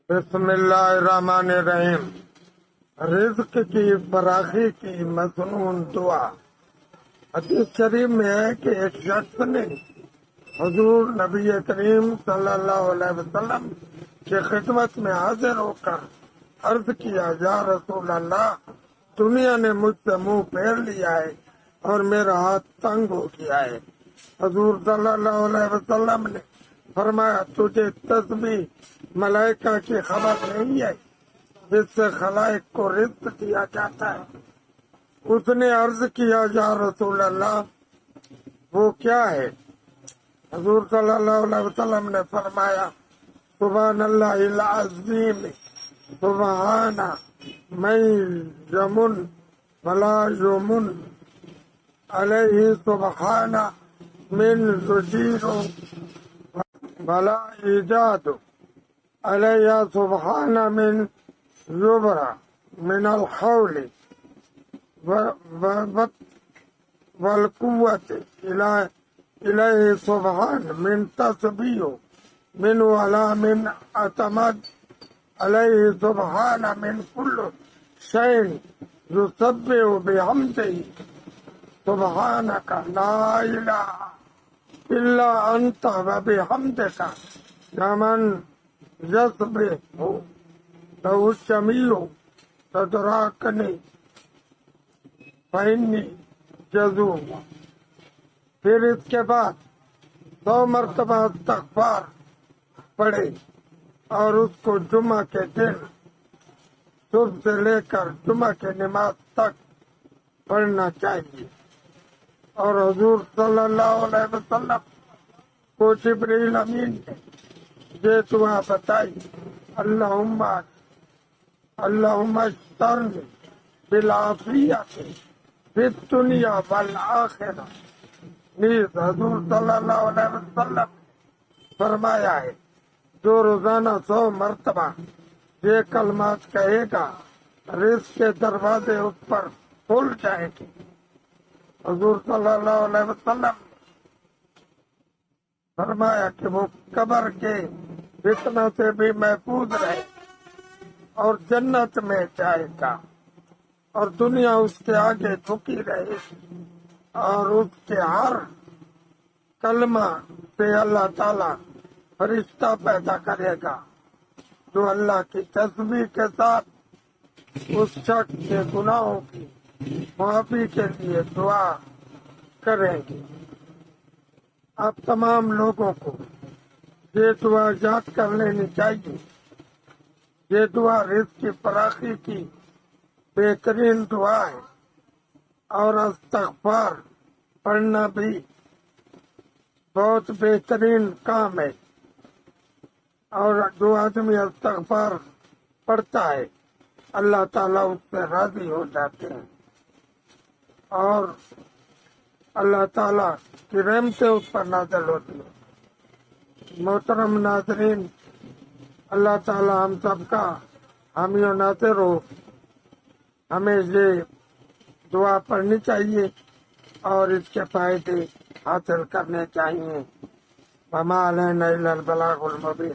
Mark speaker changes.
Speaker 1: بسم اللہ الرحمن الرحیم۔ رزق کی فراخی کی مصنون دعا۔ حدیث شریف میں ہے کہ ایک شخص نے حضور نبی کریم صلی اللہ علیہ وسلم کی خدمت میں حاضر ہو کر عرض کیا، یا رسول اللہ، دنیا نے مجھ سے منہ پھیر لیا ہے اور میرا ہاتھ تنگ ہو گیا ہے۔ حضور صلی اللہ علیہ وسلم نے فرمایا، تجھے تسبیح ملائکہ کی خبر نہیں ہے جس سے خلائق کو رزق دیا جاتا ہے؟ اس نے عرض کیا، یا رسول اللہ، وہ کیا ہے؟ حضور صلی اللہ علیہ وسلم نے فرمایا، سبحان اللہ العظیم، سبحان من یمن ولا یمن علیہ، سبحان من یجیر ولا ایجاد علیہ، سبحان من یبرا من الحول والقوت الیہ، سبحان من تسبیح من ولا من اعتمد علیہ، سبحان من کل شیء یسبح بحمدہ، سبحانک لا الہ الا انت وبحمدک، یا من یسبح لہ الجمیع تدرکنی فإنی جذوب۔ پھر اس کے بعد 100 مرتبہ استغفار پڑھے اور اس کو جمعہ کے دن صبح سے لے کر جمعہ کے نماز تک پڑھنا چاہیے۔ اور حضور صلی اللہ علیہ وسلم کو جبریل امین نے یہ دعا بتائی، اللہم اشترنی بالعافیت فی الدنیا والآخرہ۔ نیز حضور صلی اللہ علیہ وسلم فرمایا ہے، جو روزانہ 100 مرتبہ یہ کلمات کہے گا، رزق کے دروازے اس پر کھل جائیں گے۔ حضور صلی اللہ علیہ وسلم نے فرمایا کہ وہ قبر کے فتنہ سے بھی محفوظ رہے اور جنت میں جائے گا، اور دنیا اس کے آگے جھکی رہے گی، اور اس کے ہر کلمہ سے اللہ تعالی فرشتہ پیدا کرے گا جو اللہ کی تسبیح کے ساتھ اس شخص کے گناہوں کی معافی کے لیے دعا کریں گے۔ آپ تمام لوگوں کو یہ دعا یاد کر لینی چاہیے۔ یہ دعا رزق کی فراخی کی بہترین دعا ہے، اور استغفار پڑھنا بھی بہت بہترین کام ہے، اور جو آدمی استغفار پڑھتا ہے اللہ تعالیٰ اس سے راضی ہو جاتے ہیں، اور اللہ تعالیٰ کی رحمتیں اس پر نازل ہوتی ہیں۔ محترم ناظرین، اللہ تعالیٰ ہم سب کا حامی و ناصر ہو۔ ہمیں یہ دعا پڑھنی چاہیے اور اس کے فائدے حاصل کرنے چاہیے۔ وما علینا الا البلاغ المبین۔